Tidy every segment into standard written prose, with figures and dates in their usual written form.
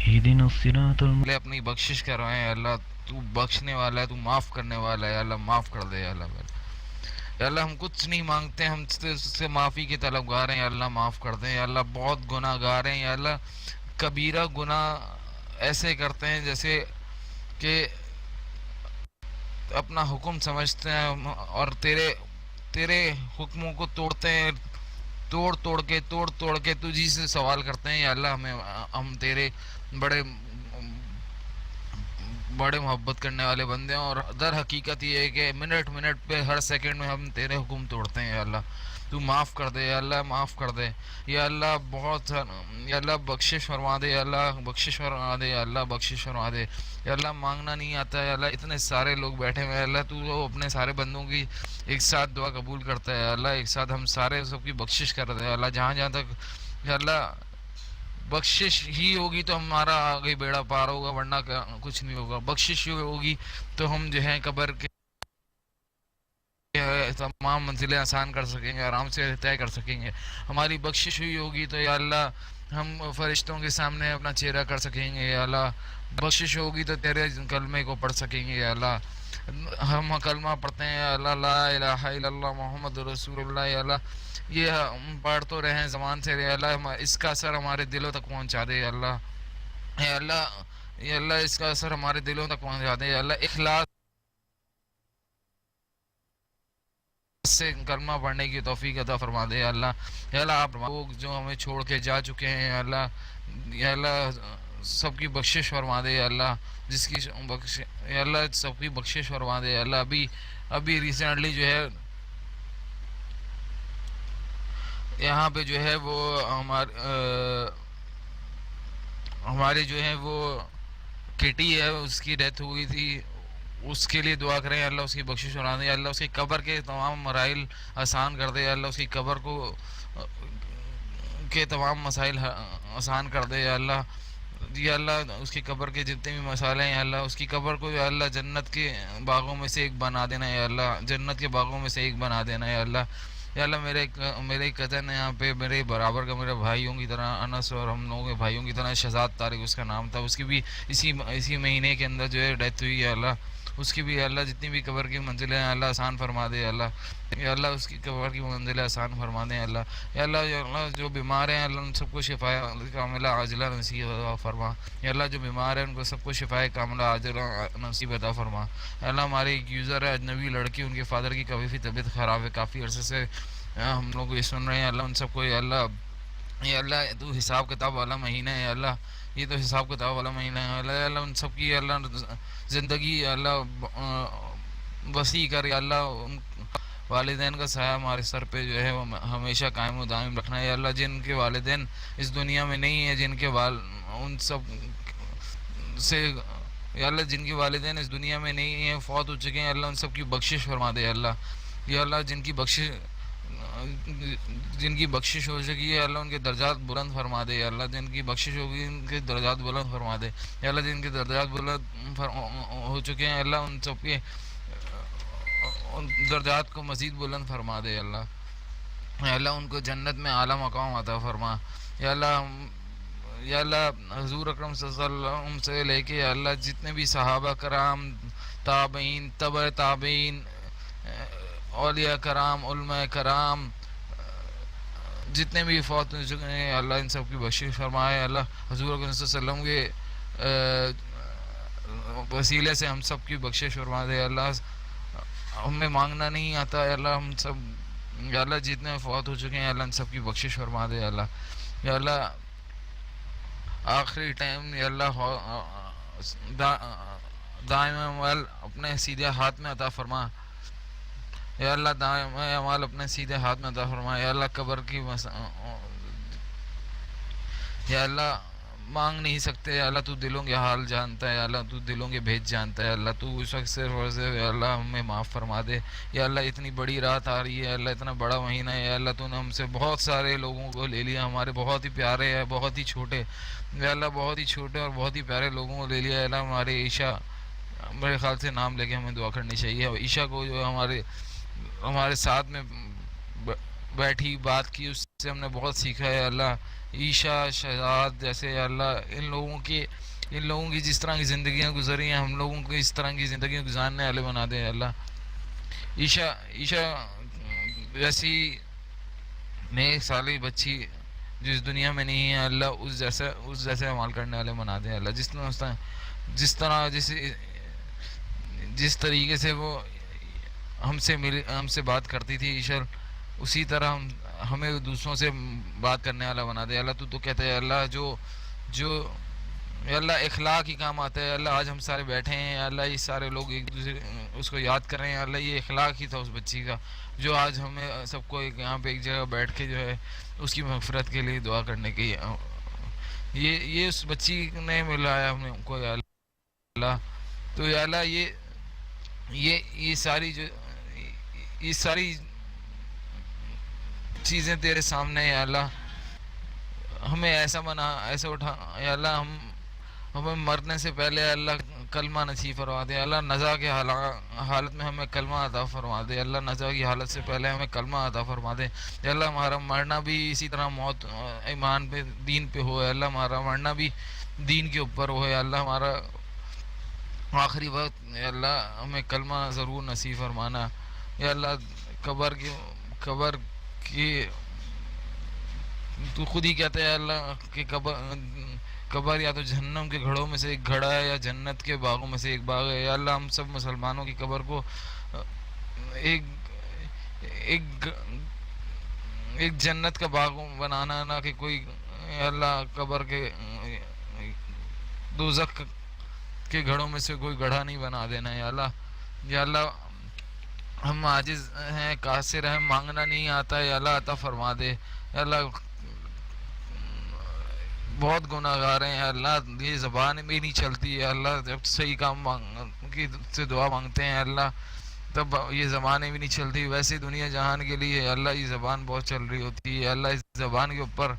اهدنا الصراط اپنی بخشش کر رہے ہیں اللہ، تو بخشنے والا ہے، تو معاف کرنے والا ہے اللہ، معاف کر دے اللہ۔ یا اللہ ہم کچھ نہیں مانگتے، ہم سے معافی کے طلبگار ہیں، یا اللہ معاف کر دیں، یا اللہ بہت گناہ گار ہیں، یا اللہ کبیرہ گناہ ایسے کرتے ہیں جیسے کہ اپنا حکم سمجھتے ہیں اور تیرے حکموں کو توڑتے ہیں، توڑ توڑ کے تجھی سے سوال کرتے ہیں، یا اللہ ہم تیرے بڑے بڑے محبت کرنے والے بندے ہیں، اور در حقیقت یہ ہے کہ منٹ منٹ پہ ہر سیکنڈ میں ہم تیرے حکم توڑتے ہیں، یا اللہ تو معاف کر دے، یا اللہ معاف کر دے، یا اللہ بہت، یا اللہ بخشش فرما دے، یا اللہ بخشش فرما دے، یا اللہ بخشش فرما دے، یا اللہ مانگنا نہیں آتا ہے، یا اللہ اتنے سارے لوگ بیٹھے ہوئے ہیں، اللہ تو اپنے سارے بندوں کی ایک ساتھ دعا قبول کرتا ہے، یا اللہ ایک ساتھ ہم سارے سب کی بخشش کر دے، یا اللہ جہاں جہاں تک، یا اللہ بخشش ہی ہوگی تو ہمارا آگے بیڑا پار ہوگا، ورنہ کچھ نہیں ہوگا، بخشش ہی ہوگی تو ہم جو ہے قبر کے تمام منزلیں آسان کر سکیں گے، آرام سے طے کر سکیں گے، ہماری بخشش ہوئی ہوگی تو یا اللہ ہم فرشتوں کے سامنے اپنا چہرہ کر سکیں گے، یا اللہ بخشش ہوگی تو تیرے کلمے کو پڑھ سکیں گے، یا اللہ ہم کلمہ پڑھتے ہیں، یا اللہ لا الہ الا اللہ محمد رسول اللہ، یا اللہ یہ ہم پڑھ تو رہے ہیں زبان سے، یا اللہ اس کا اثر ہمارے دلوں تک پہنچا دے، یا اللہ یا اللہ یا اللہ اس کا اثر ہمارے دلوں تک پہنچا دے، یا اللہ اخلاص سے کلمہ پڑھنے کی توفیق عطا فرما دے، یا اللہ یا اللہ آپ لوگ جو ہمیں چھوڑ کے جا چکے ہیں، یا اللہ سب کی بخشش فرما دے، یا اللہ جس کی یا اللہ سب کی بخشش فرما دے، یا اللہ ابھی ریسنٹلی جو ہے یہاں پہ جو ہے وہ ہمارے جو ہے وہ کٹی ہے، اس کی ڈیتھ ہوئی تھی، اس کے لیے دعا کریں، اللہ اس کی بخشش فرما دے، اللہ اس کی قبر کے تمام مراحل آسان کر دے، اللہ اس کی قبر کو کے تمام مسائل آسان کر دے، یا اللہ یا اللہ اس کی قبر کے جتنے بھی مسائل ہیں، یا اللہ اس کی قبر کو یا اللہ جنت کے باغوں میں سے ایک بنا دینا، یا اللہ جنت کے باغوں میں سے ایک بنا دینا، یا اللہ یا اللہ میرے کزن ہے یہاں پہ، میرے برابر کا، میرے بھائیوں کی طرح انس، اور ہم لوگوں کے بھائیوں کی طرح شہزاد طارق اس کا نام تھا، اس کی بھی اسی مہینے کے اندر جو ہے ڈیتھ ہوئی ہے، اللہ اس کی بھی اللہ جتنی بھی قبر کی منزلیں ہیں اللہ آسان فرما دے، یا اللہ اس کی قبر کی منزلیں آسان فرما دیں، یا اللہ جو بیمار ہیں اللہ ان سب کو شفا کاملہ عاجلہ نصیب عطا فرما، یا اللہ جو بیمار ہیں ان کو سب کو شفا کاملہ عاجلہ نصیب عطا فرما، یا اللہ ہمارے ایک یوزر ہے اجنبی لڑکی، ان کے فادر کی کافی طبیعت خراب ہے، کافی عرصے سے ہم لوگ یہ سن رہے ہیں، اللہ ان سب کو یا اللہ تو حساب کتاب والا مہینہ ہے، یا اللہ یہ تو حساب کتاب والا مہینہ ہے، اللہ ان سب کی اللہ زندگی اللہ وسیع کر، یا اللہ ان والدین کا سایہ ہمارے سر پہ جو ہے وہ ہمیشہ قائم و دائم رکھنا ہے، یا اللہ جن کے والدین اس دنیا میں نہیں ہیں، جن کے ان سب سے یا اللہ جن کے والدین اس دنیا میں نہیں ہیں، فوت ہو چکے ہیں، اللہ ان سب کی بخشش فرما دے، یا اللہ جن کی بخشش ہو چکی ہے اللہ ان کے درجات بلند فرما دے، یا اللہ جن کی بخشش ہوگی ان کے درجات بلند فرما دے، یا اللہ جن کے درجات بلند ہو چکے ہیں اللہ ان سب کے درجات کو مزید بلند فرما دے، یا اللہ ان کو جنت میں اعلیٰ مقام عطا فرما، یا اللہ حضور اکرم صلی اللہ علیہ وسلم سے لے کے یا اللہ جتنے بھی صحابہ کرام، تابعین، تبع تابعین، اولیاء کرام، علماء کرام، جتنے بھی فوت ہو چکے ہیں اللہ ان سب کی بخشش فرمائے، اللہ حضور اکرم صلی اللہ علیہ وسلم کے وسیلے سے ہم سب کی بخشش فرما دے، اللہ ہمیں مانگنا نہیں آتا، اللہ ہم سب یا اللہ جتنے فوت ہو چکے ہیں اللہ ان سب کی بخشش فرما دے، یا اللہ آخری ٹائم یا اللہ دائم عمل اپنے سیدھے ہاتھ میں عطا فرما، یا اللہ دائم عمل اپنے سیدھے ہاتھ میں عطا فرما، یا اللہ قبر کی یا اللہ مانگ نہیں سکتے، یا اللہ تو دلوں کے حال جانتا ہے، یا اللہ تو دلوں کے بھیج جانتا ہے، اللہ تو اس وقت صرف اور صرف یا اللہ ہمیں معاف فرما دے، یا اللہ اتنی بڑی رات آ رہی ہے، اللہ اتنا بڑا مہینہ ہے، یا اللہ تو نے ہم سے بہت سارے لوگوں کو لے لیا، ہمارے بہت ہی پیارے ہیں، بہت ہی چھوٹے، یا اللہ بہت ہی چھوٹے اور بہت ہی پیارے لوگوں کو لے لیا، یا اللہ ہمارے عیشا، میرے خیال سے نام لے کے ہمیں دعا کرنی چاہیے، عیشا کو جو ہمارے ساتھ میں بیٹھی بات کی اس سے ہم نے بہت سیکھا ہے، اللہ عیشا شہزاد جیسے یا اللہ ان لوگوں کی جس طرح کی زندگیاں گزری ہیں ہم لوگوں کو اس طرح کی زندگیاں گزارنے والے بنا دے یا اللہ. عیشا جیسی نیک صالح بچی جس دنیا میں نہیں ہے اللہ اس جیسے عمل کرنے والے بنا دے اللہ. جس طریقے سے وہ ہم سے بات کرتی تھی عیشا اسی طرح ہمیں دوسروں سے بات کرنے والا بنا دے اللہ. تو کہتے ہیں اللہ جو یا اللہ اخلاق ہی کام آتا ہے اللہ. آج ہم سارے بیٹھے ہیں اللہ یہ سارے لوگ ایک دوسرے اس کو یاد کر رہے ہیں اللہ. یہ اخلاق ہی تھا اس بچی کا جو آج ہمیں سب کو یہاں پہ ایک جگہ بیٹھ کے جو ہے اس کی مغفرت کے لیے دعا کرنے کی یہ اس بچی نے ملایا ہم کو یا اللہ. تو یا اللہ یہ ساری چیزیں تیرے سامنے یا اللہ. ہمیں ایسا اٹھا یا اللہ. ہمیں مرنے سے پہلے اللہ کلمہ نصیب فرما دے اللہ. نزا کے حالت میں ہمیں کلمہ عطا فرما دے اللہ. نزا کی حالت سے پہلے ہمیں کلمہ عطا فرما دے یا اللہ. ہمارا مرنا بھی اسی طرح موت ایمان پہ دین پہ ہو اللہ. ہمارا مرنا بھی دین کے اوپر ہو یا اللہ. ہمارا آخری وقت یا اللہ ہمیں کلمہ ضرور نصیب فرمانا یا اللہ. قبر کی تو خود ہی کہتے ہیں اللہ کہ قبر یا تو جہنم کے گھڑوں میں سے ایک گھڑا ہے یا جنت کے باغوں میں سے ایک باغ ہے یا اللہ. ہم سب مسلمانوں کی قبر کو ایک جنت کا باغ بنانا نہ کہ کوئی یا اللہ قبر کے دوزخ کے گھڑوں میں سے کوئی گڑھا نہیں بنا دینا یا اللہ. یا اللہ ہم عاجز ہیں قاصر ہیں مانگنا نہیں آتا ہے یا اللہ عطا فرما دے یا اللہ. بہت گناہ گار ہیں اللہ. یہ زبان بھی نہیں چلتی ہے اللہ. جب صحیح کام کی سے دعا مانگتے ہیں اللہ تب یہ زبانیں بھی نہیں چلتی. ویسے دنیا جہان کے لیے اللہ یہ زبان بہت چل رہی ہوتی ہے اللہ. اس زبان کے اوپر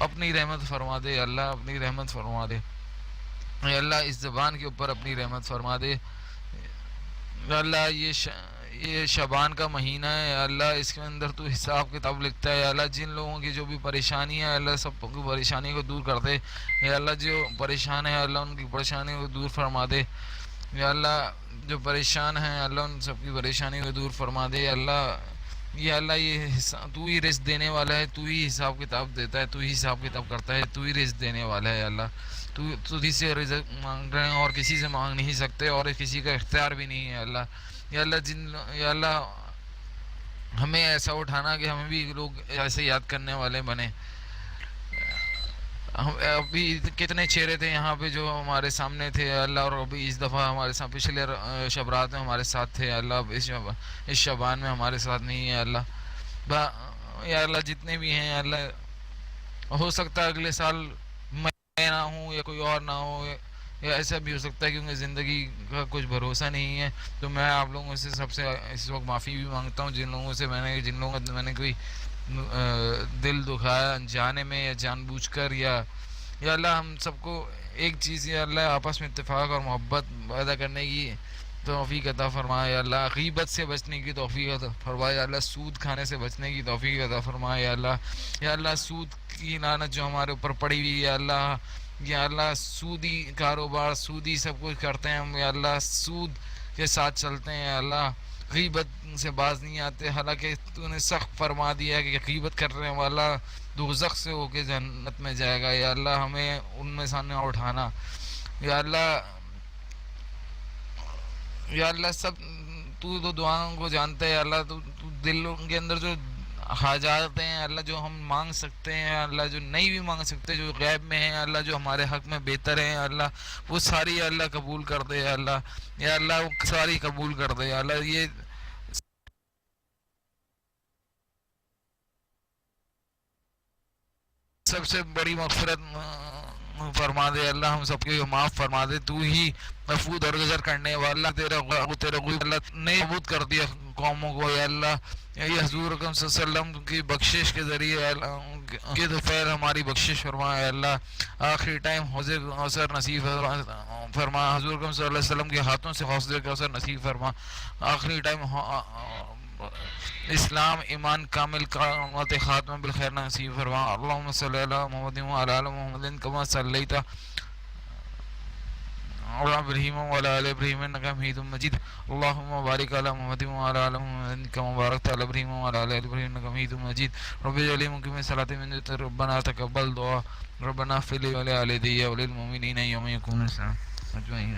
اپنی رحمت فرما دے اللہ. اپنی رحمت فرما دے اللہ. اس زبان کے اوپر اپنی رحمت فرما دے اللہ. یہ شعبان کا مہینہ ہے اللہ. اس کے اندر تو حساب کتاب لکھتا ہے اللہ. جن لوگوں کی جو بھی پریشانی ہے اللہ سب کی پریشانی کو دور کر دے یا اللہ. جو پریشان ہے اللہ ان کی پریشانی کو دور فرما دے یا اللہ. جو پریشان ہیں اللہ ان سب کی پریشانی کو دور فرما دے یا اللہ. یا اللہ یہ تو ہی رزق دینے والا ہے. تو ہی حساب کتاب دیتا ہے. تو ہی حساب کتاب کرتا ہے. تو ہی رزق دینے والا ہے اللہ. تو ہی سے رزق مانگ رہے ہیں اور کسی سے مانگ نہیں سکتے اور کسی کا اختیار بھی نہیں ہے اللہ. یا اللہ یا اللہ ہمیں ایسا اٹھانا کہ ہمیں بھی لوگ ایسے یاد کرنے والے بنے. ابھی کتنے چہرے تھے یہاں پہ جو ہمارے سامنے تھے اللہ. اور ابھی اس دفعہ ہمارے ساتھ پچھلے شبرات میں ہمارے ساتھ تھے اللہ. اس شبان میں ہمارے ساتھ نہیں ہے اللہ. یا اللہ جتنے بھی ہیں اللہ ہو سکتا ہے اگلے سال میں نہ ہوں یا کوئی اور نہ ہو یا ایسا بھی ہو سکتا ہے کیونکہ زندگی کا کچھ بھروسہ نہیں ہے. تو میں آپ لوگوں سے سب سے اس وقت معافی بھی مانگتا ہوں جن لوگوں سے میں نے کوئی دل دکھایا انجانے میں یا جان بوجھ کر یا اللہ. ہم سب کو ایک چیز یا اللہ آپس میں اتفاق اور محبت پیدا کرنے کی توفیق عطا فرمائے یا اللہ. غیبت سے بچنے کی توفیق عطا فرمائے یا اللہ. سود کھانے سے بچنے کی توفیق عطا فرمائے یا اللہ. یا اللہ سود کی لعنت جو ہمارے اوپر پڑی ہوئی ہے یا اللہ. یا اللہ سودی کاروبار سودی سب کچھ کرتے ہیں ہم یا اللہ. سود کے ساتھ چلتے ہیں یا اللہ. غیبت سے باز نہیں آتے حالانکہ تو نے سخت فرما دیا ہے کہ غیبت کرنے والا دوزخ سے ہو کے جنت میں جائے گا یا اللہ. ہمیں ان میں سامنے اٹھانا یا اللہ. یا اللہ سب تو دعاؤں کو جانتا ہے یا اللہ. تو دلوں کے اندر جو حاجات ہیں اللہ جو ہم مانگ سکتے ہیں اللہ جو نہیں بھی مانگ سکتے جو غیب میں ہیں اللہ جو ہمارے حق میں بہتر ہیں اللہ وہ ساری اللہ قبول کر دے یا اللہ. یا اللہ وہ ساری قبول کر دے یا اللہ. یہ سب سے بڑی مغفرت فرما دے اللہ. ہم سب کے معاف فرما دے. تو ہی غفور درگزر کرنے والا. تیرا اللہ نے نابود کر دیا قوموں کو یا اللہ. یہ حضور اکرم صلی اللہ علیہ وسلم کی بخشش کے ذریعے کہ دوپہر ہماری بخشش فرما یا اللہ. آخری ٹائم حوض کوثر نصیب فرما. حضور اکرم صلی اللہ علیہ وسلم کے ہاتھوں سے حوض کوثر نصیب فرما. آخری ٹائم اسلام ایمان کامل قامت خاتمہ بالخیر نصیب فرما. اللہم صلی علی محمد وعلی آل محمد کما صلیت علی ابراہیم وعلی آل ابراہیم انک حمید مجید. اللہم بارک علی محمد وعلی آل محمد کما بارکت علی ابراہیم وعلی آل ابراہیم انک حمید مجید. رب اجعلنی مقیم الصلاۃ من ذریتی ربنا تقبل دعا ربنا اغفر لی ولوالدی وللمؤمنین یوم یقوم الحساب اجمعین.